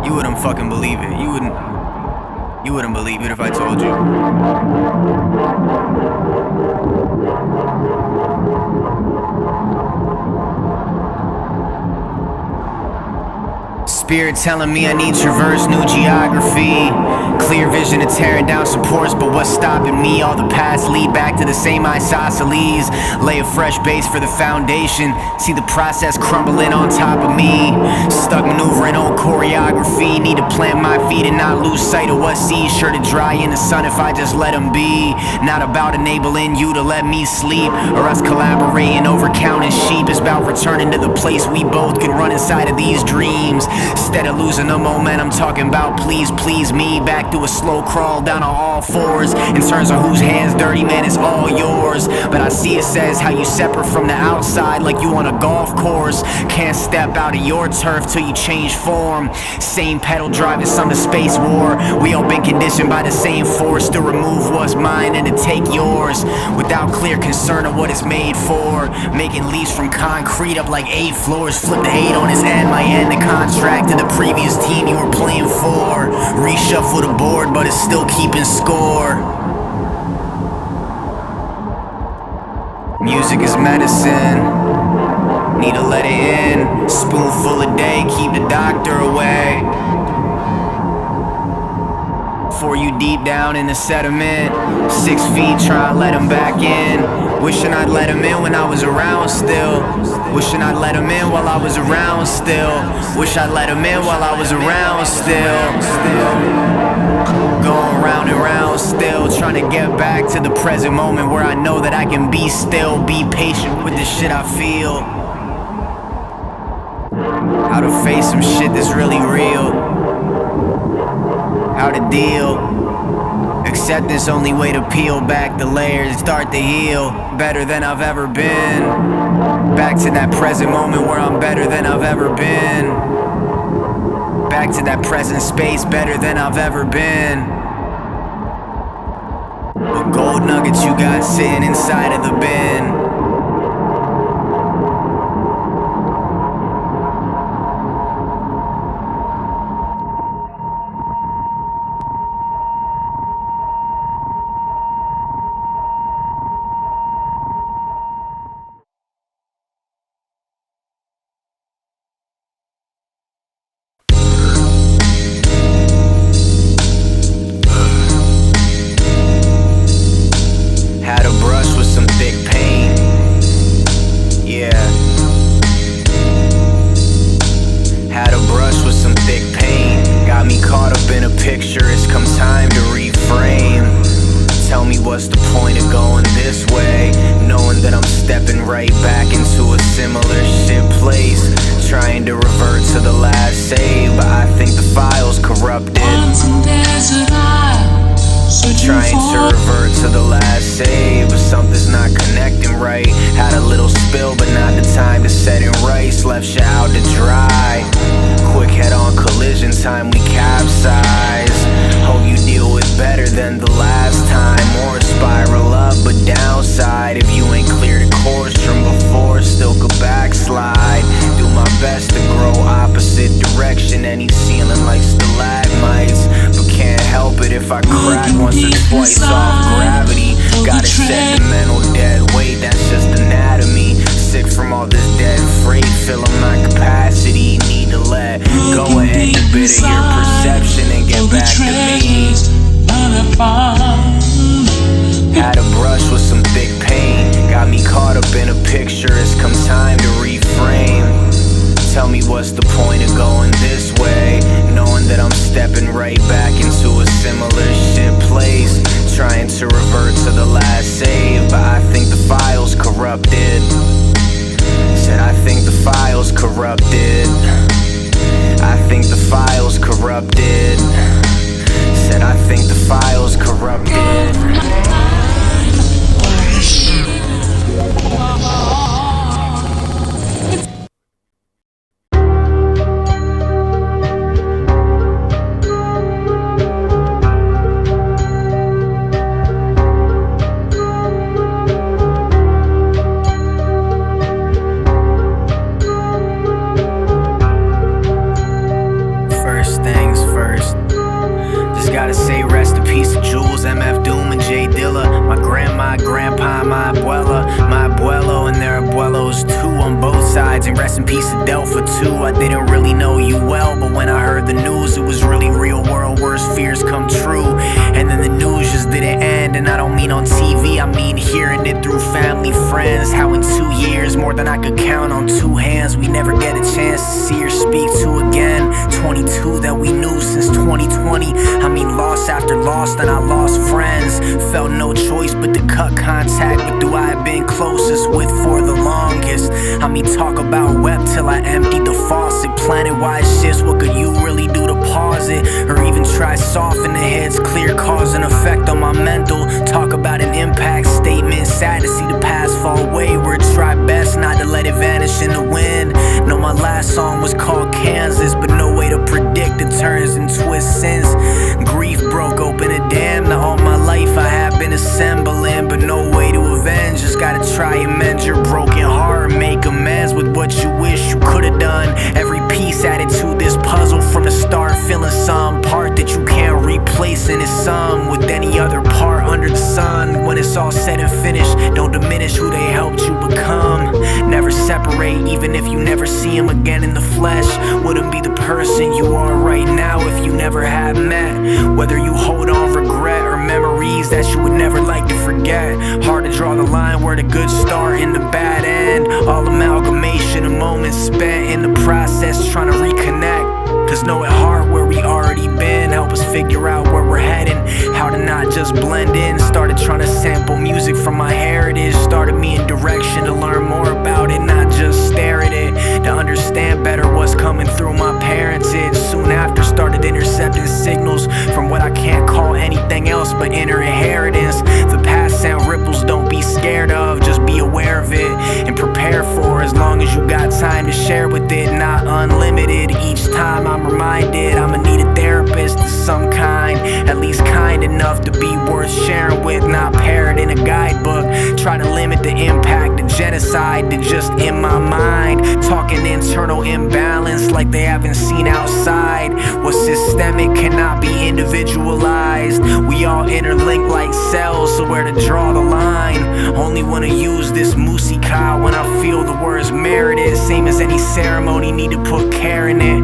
You wouldn't fucking believe it. You wouldn't believe it if I told you. Spirit telling me I need traverse new geography. Clear vision of tearing down supports, but what's stopping me? All the paths lead back to the same isosceles. Lay a fresh base for the foundation. See the process crumbling on top of me. Stuck maneuvering old choreography. Need to plant my feet and not lose sight of what sees. Sure to dry in the sun if I just let them be. Not about enabling you to let me sleep, or us collaborating over counting sheep. It's about returning to the place we both can run inside of these dreams. Instead of losing the momentum, talking about please me. Back to a slow crawl down on all fours. In terms of whose hands dirty, man, it's all yours. But I see it says how you separate from the outside, like you on a golf course. Can't step out of your turf till you change form. Same pedal driving some to space war. We all been conditioned by the same force to remove what's mine and to take yours, without clear concern of what it's made for. Making leaps from concrete up like 8 floors. Flip the 8 on his end, my end the contract to the previous team you were playing for. Reshuffle the board, but it's still keeping score. Music is medicine, need to let it in. Spoonful a day, keep the doctor away. Before you deep down in the sediment, 6 feet, try and let him back in. Wishing I'd let him in when I was around still. Wishing I'd let him in while I was around still. Wish I'd let him in while I was around still. Going round and round still, trying to get back to the present moment where I know that I can be still. Be patient with the shit I feel. How to face some shit that's really real. How to deal. Acceptance, only way to peel back the layers and start to heal. Better than I've ever been. Back to that present moment where I'm better than I've ever been. Back to that present space, better than I've ever been. What gold nuggets you got sitting inside of the bin? What's the point of going this way, knowing that I'm stepping right back into a similar shit place, trying to revert to the last save, but I think the file's corrupted. Trying to revert to the last save, but something's not connecting right. Had a little spill, but not the time to set it right. Left shit out to dry. Quick head-on collision, time we capsize. Hope you deal with better than the last time, or spiral up but downside. If you ain't cleared a course from before, still could backslide. Do my best to grow opposite direction, any ceiling like stalagmites, but can't help it if I crack once or twice off gravity. Gotta set the mental dead weight, that's just anatomy. Sick from all this dead freight, filling my capacity. Need to let go of any bit of your perception and get back to me. Had a brush with some thick paint, got me caught up in a picture. It's come time to reframe. Tell me what's the point of going this way, knowing that I'm stepping right back into a similar shit place, trying to revert to the last save, but I think the file's corrupted. Said I think the file's corrupted. I think the file's corrupted. Said I think the file's corrupted. And rest in peace to Delpha too. I didn't really know you well, but when I heard the news, it was really real world, worst fears come true. And then the news just didn't end, and I don't mean on TV, I mean hearing it through family, friends. How in 2 years, more than I could count on 2 hands, we never get a chance to see or speak to again. 22 that we knew since 2020. I mean loss after loss, then I lost friends. Felt no choice but to cut contact with who I had been closest with for the longest. I mean talk about wept till I emptied the faucet. Planet-wide shifts, what could you really do to pause it? Or even try soften the heads, clear cause and effect on my mental. Talk about an impact statement, sad to see the past fall wayward. Try best not to let it vanish in the wind. Know my last song was called Kansas, but no way to predict the turns and twists since. Grief broke open a dam that all my life I have been assembling, but no way to avenge. Just gotta try and mend your broken heart, make amends with what you wish you could've done. Every piece added to this puzzle from the start, feeling some part that you can't replace in its sum with any other part under the sun. When it's all said and finished, don't diminish who they helped you become. Never separate, even if you never see them again in the flesh. Wouldn't be the person you are right now if you never had met. Whether you hold on regret or memories that you would never like to forget. Hard to draw the line where the good start and the bad end. All amalgamation of moments spent in the process trying to reconnect. Cause know at heart where we already been, help us figure out where we're heading. How to not just blend in. Started trying to sample music from my heritage. Started me in direction to learn more about it, not just stare at it. To understand better what's coming through my parentage. Soon after started intercepting signals from what I can't call anything else but inner inheritance. The past sent ripples, don't be scared of, just be aware of it and prepare for as long as you got time to share with it. Not unlimited. Each time I'm reminded I'ma need a therapist of some kind, at least kind enough to be worth sharing with, not parrot in a guidebook. Try to limit the impact of genocide to just in my mind. Talking internal imbalance like they haven't seen outside. What's systemic cannot be individualized. We all interlinked like cells, so where to draw the line? Only wanna use this musica when I feel the words merited. Same as any ceremony, need to put care in it,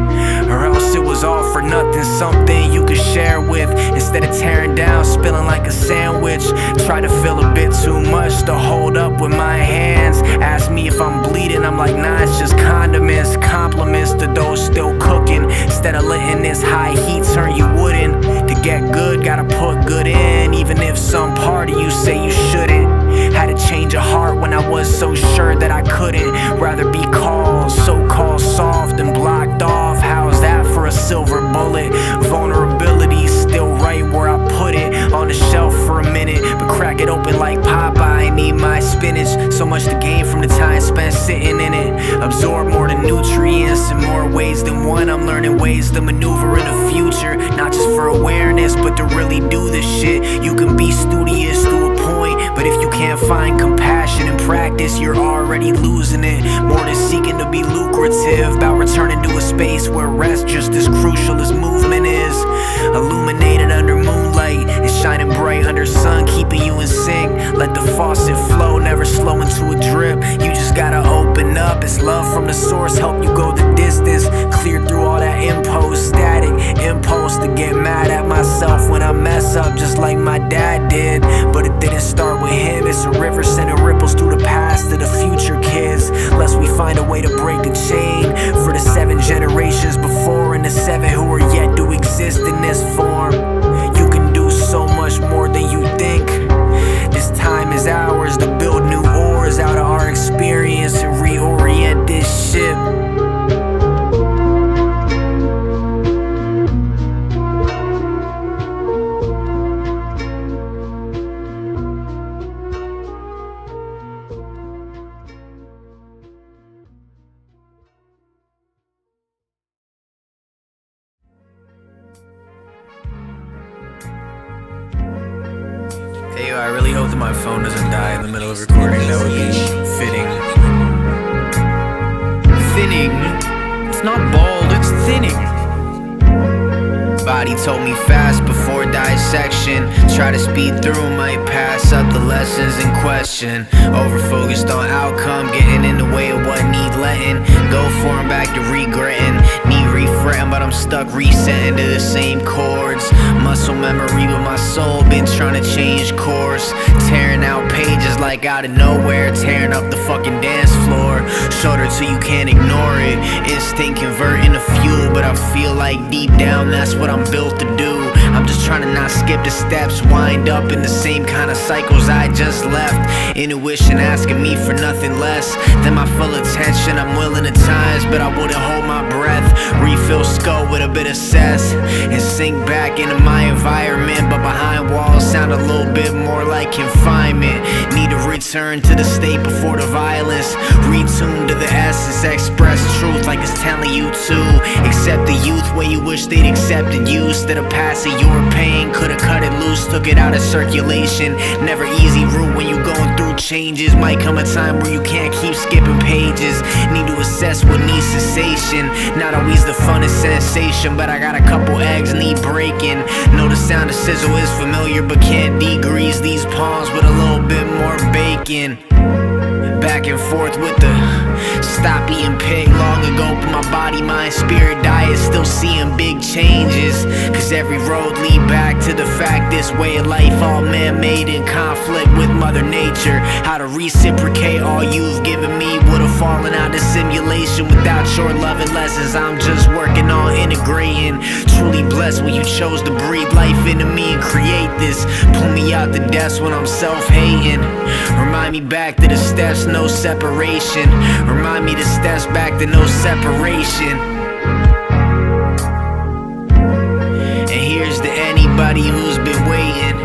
or else it was all for nothing. Something you could share with instead of tearing down, spilling like a sandwich. Try to feel a bit too much to hold up with my hands. Ask me if I'm bleeding, I'm like nah, it's just condiments. Compliments to those still cooking. Instead of letting this high heat turn you wooden. To get good, gotta put good in, even if some part of you say you shouldn't. Had to change a heart when I was so sure that I couldn't. Rather be called, so-called soft and blocked off. How's that for a silver bullet? Vulnerability still right where I put it. On the shelf for a minute, but crack it open like Popeye. I need my spinach. So much to gain from the time spent sitting in it. Absorb more than nutrients in more ways than one. I'm learning ways to maneuver in the future, not just for awareness, but to really do this shit. You can be studious to a point, but if you can't find compassion in practice, you're already losing it. More than seeking to be lucrative, about returning to a space where rest just as crucial as movement is. Illuminated under moonlight and shining bright under sun, keeping you in sync. Let the faucet flow, never slow into a drip. You just gotta open up. It's love from the source, help you go the distance. Clear through all that imposed static. Impulse to get mad at myself when I mess up, just like my dad did. But it didn't start with him. It's a river sending ripples through the past to the future kids. Lest we find a way to break a chain for the 7 generations before and the 7 who are yet to exist in this form. You can do so much more than you think. This time is ours to build new oars out of our experience and reorient this ship. Hey, yo, I really hope that my phone doesn't die in the middle of recording. That would be fitting. Thinning? It's not bald, it's thinning. Body told me fast before dissection. Try to speed through, might pass up the lessons in question. Over-focused on outcome, getting in the way of what need letting go for 'em, back to regretting. Need refretting, but I'm stuck resetting to the same chords. Muscle memory, but my soul been trying to change course. Tearing out pages like out of nowhere, tearing up the fucking dance floor. Shoulder till you can't ignore it. Instinct converting to fuel, but I feel like deep down that's what I'm built to do. I'm just trying to not skip the steps, wind up in the same kind of cycles I just left. Intuition asking me for nothing less than my full attention. I'm willing at times, but I wouldn't hold my breath. Refill skull with a bit of cess and sink back into my environment, but behind walls sound a little bit more like confinement. Need to return to the state before the violence. Retune to the essence, express truth like it's telling you to. Accept the youth where you wish they'd accepted you. Instead of passing your pain, could've cut it loose, took it out of circulation. Never easy route when you going through changes. Might come a time where you can't keep skipping pages. Need to assess what needs cessation. Not always the funnest sensation, but I got a couple eggs need breaking. Know the sound of sizzle is familiar, but can't degrease these palms with a little bit more bacon. Back and forth with the stop eating pig long ago, but my body, mind, spirit diet still seeing big changes. Cause every road lead back to the fact this way of life all man-made in conflict with Mother Nature. How to reciprocate all you've given me would've fallen out of simulation without your loving lessons. I'm just working on integrating. Truly blessed when you chose to breathe life into me and create this. Pull me out the depths when I'm self-hating. Remind me back to the steps, no separation. Remind me to steps back to no separation. And here's to anybody who's been waiting.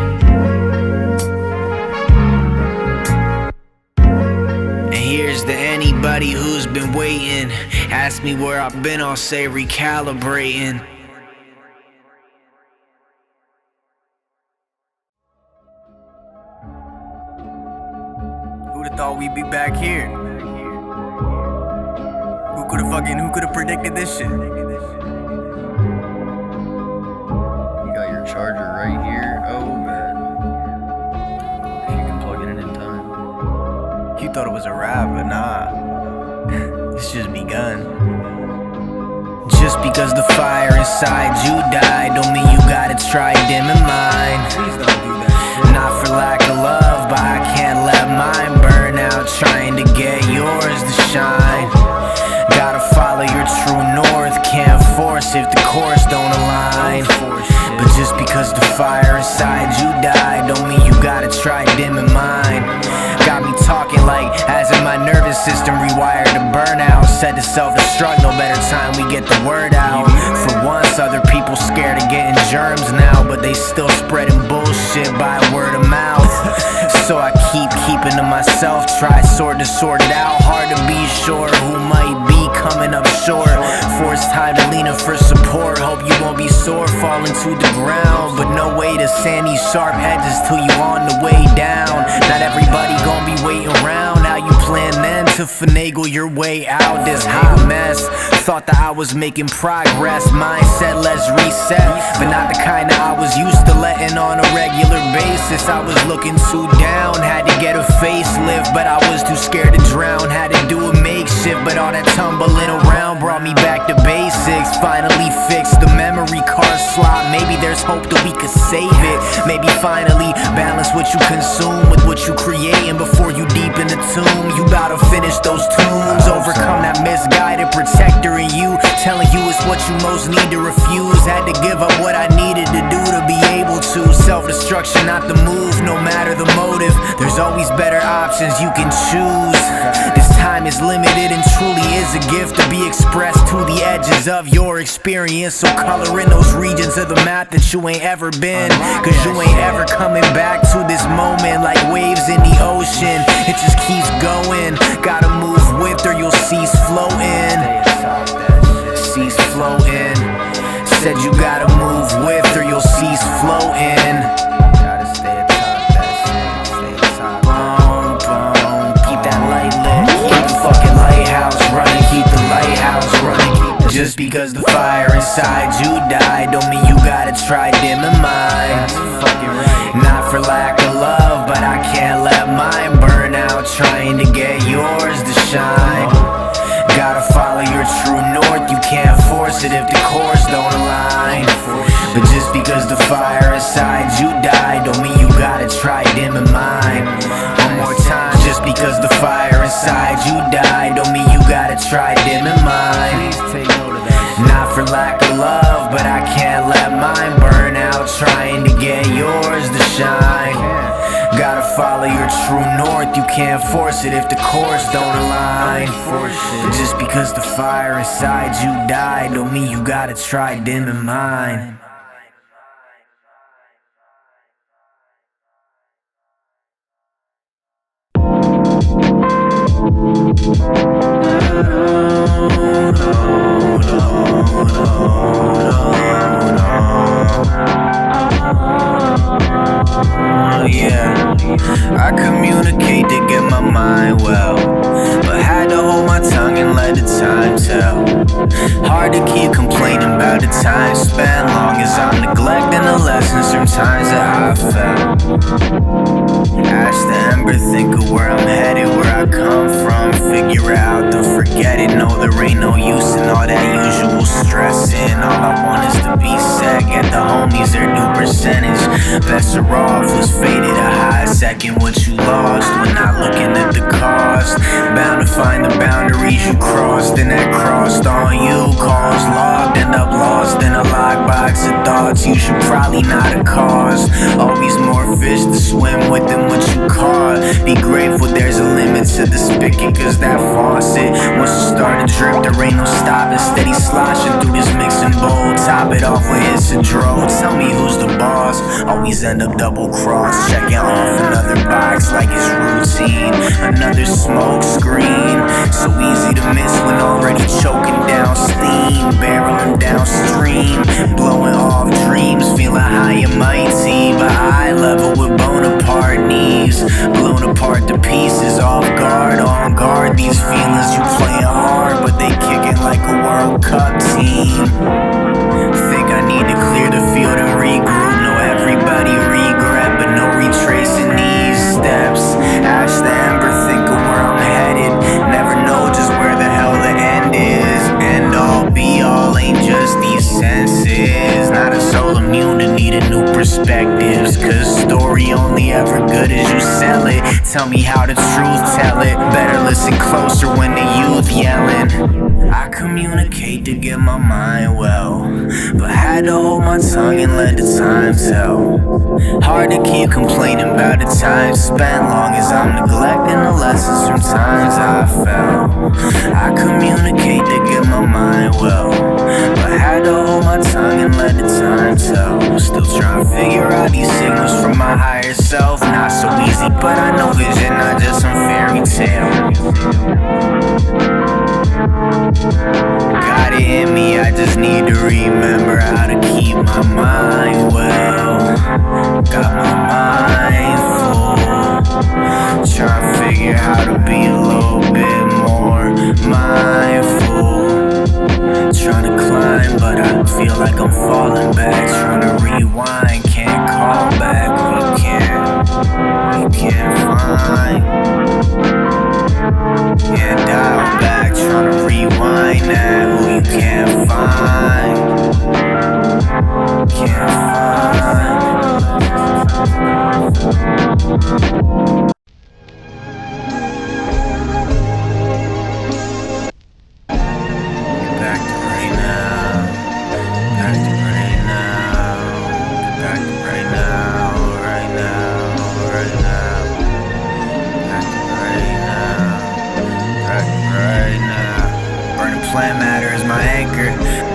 And here's to anybody who's been waiting. Ask me where I've been, I'll say recalibrating. Who'da thought we'd be back here? Who could've predicted this shit? You got your charger right here. Oh man. If you can plug it in time. You thought it was a wrap, but nah. It's just begun. Just because the fire inside you died don't mean you gotta try dimming mine. Please don't do that. Not for lack of love, but I can't let mine burn out trying to get yours to shine. Gotta follow your true north, can't force if the course don't align. But just because the fire inside you died don't mean you gotta try dimming mine. Got me talking like as if my nervous system rewired to burnout. Set to self-destruct, no better time we get the word out. For once, other people scared of getting germs now, but they still spreading bullshit by word of mouth. So I keeping to myself, try to sort it out. Hard to be sure who might be coming up short. Forced time to lean in for support. Hope you won't be sore falling to the ground, but no way to sand these sharp edges till you on the way down. Not everybody gon' be waiting around. How you plan then to finagle your way out this hot mess? Thought that I was making progress. Mindset, let's reset, but not the kind that I was used to letting on a regular basis. I was looking too down, had to get a facelift, but I was too scared to drown. Had to do a makeshift, but all that tumbling around brought me back to basics. Finally fixed the memory card slot. Maybe there's hope that we could save it. Maybe finally balance what you consume with what you creating before you deep in the tomb. You bout to finish those tunes, overcome that misguided protector in you, telling you it's what you most need to refuse. Had to give up what I needed to do to be able to. Self-destruction, not the move, no matter the motive. There's always better options you can choose. This time is limited and truly is a gift to be expressed to the edges of your experience. So color in those regions of the map that you ain't ever been, cause you ain't ever coming back to this moment. Like waves in the ocean, it just keeps going. Gotta move with or you'll cease floating. Cease floating. Said you gotta move with or you'll cease floating. Gotta stay atop that shit, stay atop. Boom, boom, keep that light lit. Keep the fucking lighthouse running, keep the lighthouse running. Just because the fire inside you died don't mean you gotta try dimming mine. Not for lack of love, but I can't let mine burn out trying to get yours to shine. Gotta follow your true north, you can't force it if the course don't align. But just because the fire inside you died don't mean you gotta try dimming mine. One more time, just because the fire inside you died don't mean you gotta try dimming mine. Not for lack of love, but I can't let mine burn out trying to get yours to shine. Gotta follow your true north, you can't force it if the course don't align. But just because the fire inside you died don't mean you gotta try dimming mine. Yeah, I communicate to get my mind well, but had to hold my tongue and let the time tell. Hard to keep complaining about the time spent, long as I'm neglecting the lessons from times that I fell. Ask the ember, think of where I'm headed, where I come from, figure out, then forget it. No, there ain't no use in all that usual stressing. All I want is to be set, get the homies their due percentage. Better off was faded a high second what you lost when not looking at the cost. Bound to find the boundaries you crossed, and that crossed on you. Calls logged, end up lost in a lockbox of thoughts you should probably not have caused. Always more fish to swim with than what you caught. Be grateful there's a limit to the spigot, cause that faucet once you start to drip there ain't no stopping. Steady sloshing through this mixing bowl, top it off with hits and draw. Tell me who's the boss, always end up double cross. Checking off another box like it's routine, another smoke screen. So easy to miss when already choking down steam, barreling downstream, blowing off dreams, feeling high and mighty, but eye level with Bonaparte knees, blown apart to pieces, off guard, on guard. These feelings you playing hard, but they kicking like a World Cup team. Think I need to clear the field and regroup. Know everybody regret, but no retracing these steps. Ash the ember, think of where I'm headed. Never know just where the hell the end is. End all be all ain't just these senses. Not a soul immune to needing new perspectives, cause story only ever good as you sell it. Tell me how the truth tell it. Better listen closer when the youth yelling. I communicate to get my mind well, but had to hold my tongue and let the time tell. Hard to keep complaining about the time spent, long as I'm neglecting the lessons from times I fell. I communicate to get my mind well, but had to hold my tongue and let the time tell. Still trying to figure out these signals from my higher self. Not so easy, but I know vision, not just some fairy tale. Got it in me, I just need to remember how to keep my mind well. Got my mind full, trying to figure how to be a little bit more mindful. Trying to climb, but I feel like I'm falling back. Trying to rewind, can't call back. We can't find. Yeah, dial back, trying to rewind that. Who you can't find. Can't find. Plant matter is my anchor.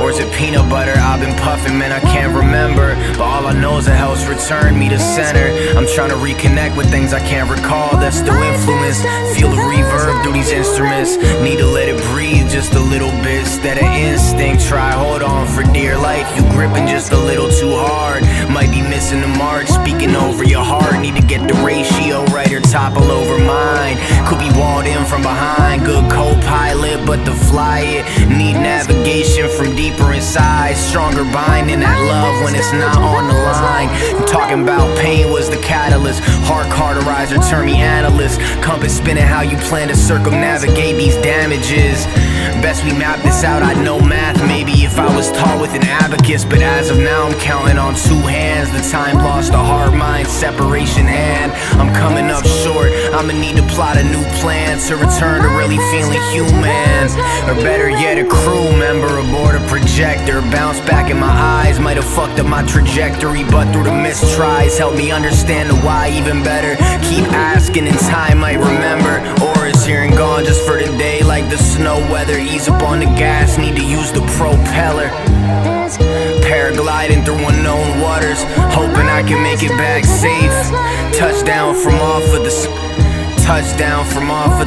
Or is it peanut butter? I've been puffing, man, I can't remember. But all I know is that hell's returned me to center. I'm trying to reconnect with things I can't recall that still influence. Feel the reverb through these instruments. Need to let it breathe just a little bit. Instead of instinct, try hold on for dear life. You gripping just a little too hard. Might be missing the mark, speaking over your heart. Need to get the ratio right or topple over mine. Could be walled in from behind. Good co-pilot, but to fly it need navigation from deeper inside. Stronger binding that love when it's not on the line. I'm talking about pain was the catalyst. Heart cauterizer, turn me analyst. Compass spinning how you plan to circumnavigate these damages. Best we map this out, I'd know math maybe if I was taught with an abacus. But as of now I'm counting on two hands. The time lost, a hard mind separation, and I'm coming up short. I'ma need to plot a new plan to return to really feeling human. Or better yet, a crew member aboard a projector. Bounce back in my eyes, might have fucked up my trajectory, but through the missed tries helped me understand the why even better. Keep asking and time might remember. Or is here and gone just for the day like the snow weather. Ease up on the gas, need to use the propeller. Paragliding through unknown waters, hoping I can make it back safe. Touchdown from off of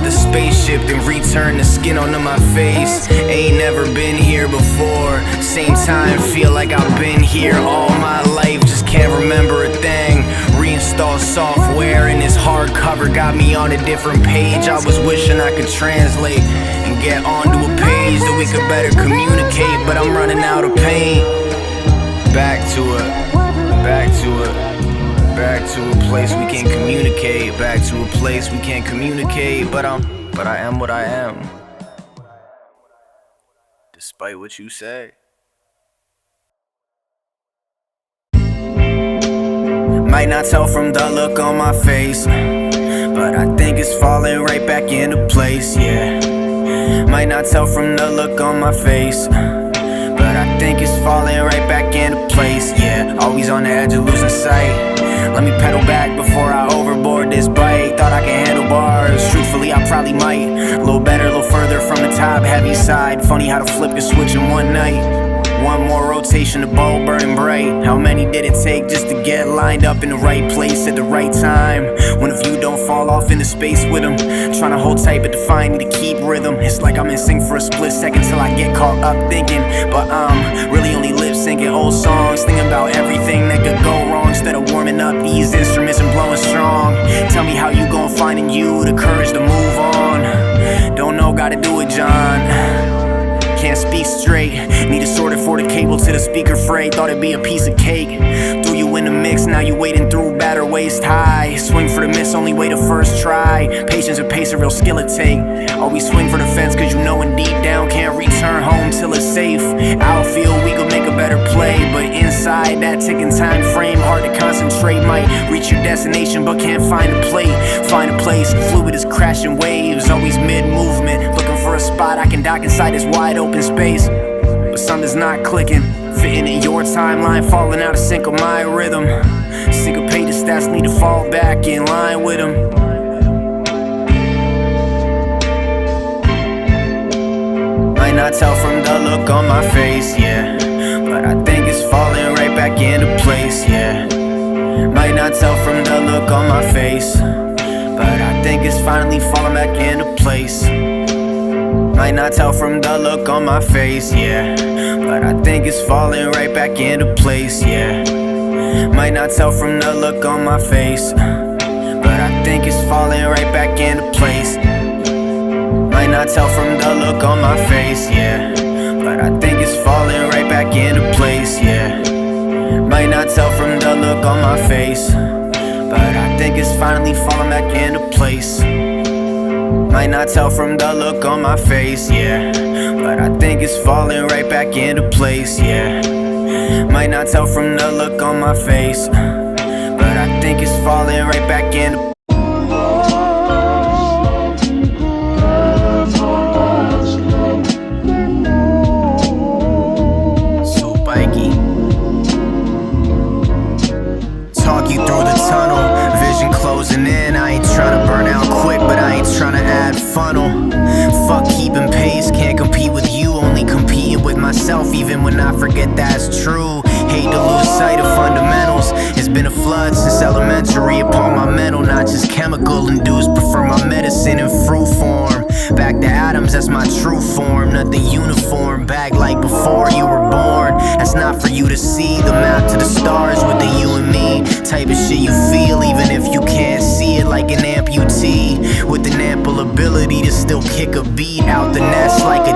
the spaceship, then return the skin onto my face. Ain't never been here before. Same time, feel like I've been here all my life. Just can't remember a thing. Reinstall software and this hardcover got me on a different page. I was wishing I could translate and get onto a page that we could better communicate, but I'm running out of pain. Back to a place we can't communicate. Back to a place we can't communicate. But I am what I am, despite what you say. Might not tell from the look on my face, but I think it's falling right back into place, yeah. Might not tell from the look on my face, but I think it's falling right back into place, yeah. Always on the edge of losing sight. Let me pedal back before I overboard this bike. Thought I could handle bars, truthfully I probably might. A little better, a little further from the top, heavy side. Funny how to flip a switch in one night. One more rotation, the bulb burning bright. How many did it take just to get lined up in the right place at the right time? When a view don't fall off into space with them. Trying to hold tight but define to keep rhythm. It's like I'm in sync for a split second till I get caught up thinking. But I'm really only lip syncing old songs, thinking about everything that could go wrong. Instead of warming up these instruments and blowing strong. Tell me how you gon' find in you the courage to move on. Don't know, gotta do it, John. Can't speak straight, need a sorter for the cable to the speaker fray. Thought it'd be a piece of cake. Threw you in the mix, now you wading through batter waist high. Swing for the miss, only way to first try. Patience and pace, a real skill it take. Always swing for the fence, cause you know and deep down can't return home till it's safe. Outfield, we could make a better play, but inside that ticking time frame, hard to concentrate. Might reach your destination, but can't find a plate. Find a place, fluid is crashing waves. Always mid-movement, looking for a spot I can dock inside this wide open space, but something's not clicking. Fitting in your timeline, falling out of sync with my rhythm. Syncopated stats need to fall back in line with them. Might not tell from the look on my face, yeah, but I think it's falling right back into place, yeah. Might not tell from the look on my face, but I think it's finally falling back into place. Might not tell from the look on my face, yeah, but I think it's falling right back into place, yeah. Might not tell from the look on my face, but I think it's falling right back into place. Might not tell from the look on my face, yeah, but I think it's falling right back into place, yeah. Might not tell from the look on my face, but I think it's finally falling back into place. Might not tell from the look on my face, yeah, but I think it's falling right back into place, yeah. Might not tell from the look on my face, but I think it's falling right back into place. Closing in, I ain't tryna burn out quick, but I ain't tryna add funnel. Fuck keeping pace, can't compete with you, only competing with myself, even when forget that's true. Hate to lose sight of fundamentals. It's been a flood since elementary upon my mental, not just chemical induced. Prefer my medicine in fruit form. Back to atoms, that's my true form. Nothing uniform, back like before you were born. That's not for you to see. The map to the stars with the you and me. Type of shit you feel even if you can't see it, like an amputee with an ample ability to still kick a beat out the nest like a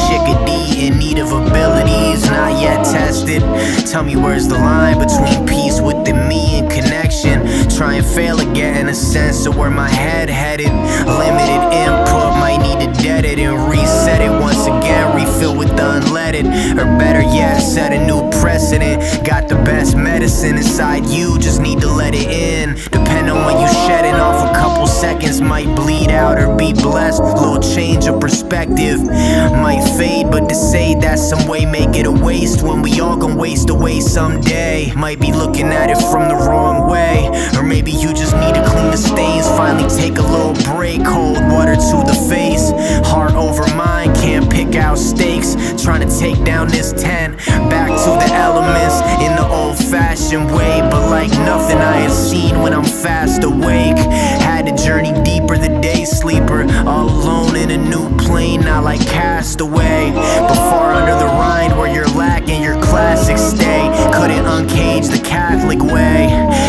chickadee in need of abilities not yet tested. Tell me where's the line between peace within me and connection. Try and fail at getting a sense of where my head headed. Limited input, might need to dead it and reset it once again. Refill with the unleaded, or better yet, set a new precedent. Got the best medicine inside you, just need to let it in. Depend on when you shedding off, a couple seconds might bleed out or be blessed. Little change of perspective might fade, but to say that some way make it a waste when we all gon' waste away someday. Might be looking at it from the wrong way, or maybe you just need to clean the stains. Finally take a little break, cold water to the face. Heart over mind, can't pick out stakes. Trying to take down this tent, back to the elements in the old-fashioned way. But like nothing I had seen when I'm fast awake. Had to journey deeper, the day sleeper. All alone in a new plane, not like castaway, but far under the rind where you're lacking your classic stay. Couldn't uncage the Catholic way,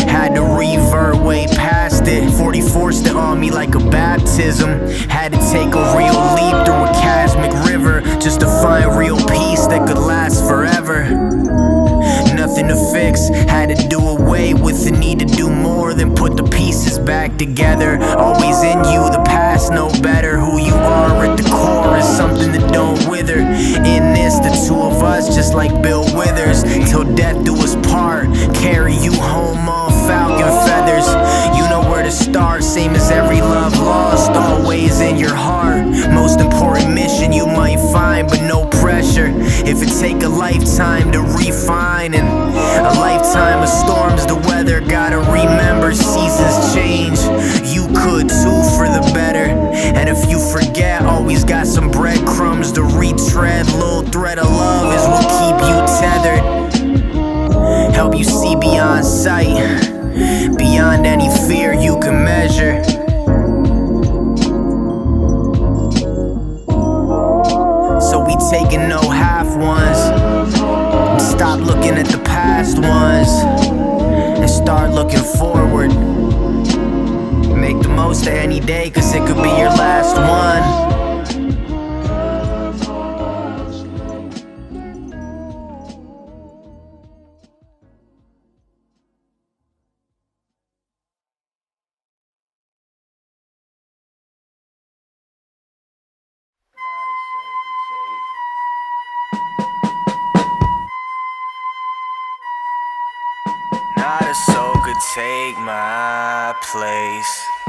had to revert way past it. 40 forced it on me like a baptism. Had to take a real leap through a cosmic river just to find real peace that could last forever. Nothing to fix, had to do away with the need to do more than put the pieces back together. Always in you, the past no better. Who you are at the core is something that don't wither. In this, the two of us, just like Bill Withers, till death do us part. Carry you home on falcon feathers. You know where to start, same as every love lost, always in your heart. Most important mission you might find, but no pressure. If it take a lifetime to refine, and a lifetime of storms, the weather, gotta remember seasons change. You could too for the better, and if you forget, always got some breadcrumbs to retread. Little thread of love is what keep you tethered. Help you see beyond sight, beyond any fear you can measure. So we taking no half ones. Stop looking at the past ones and start looking forward. Make the most of any day, cause it could be your last one. Not a soul could take my place.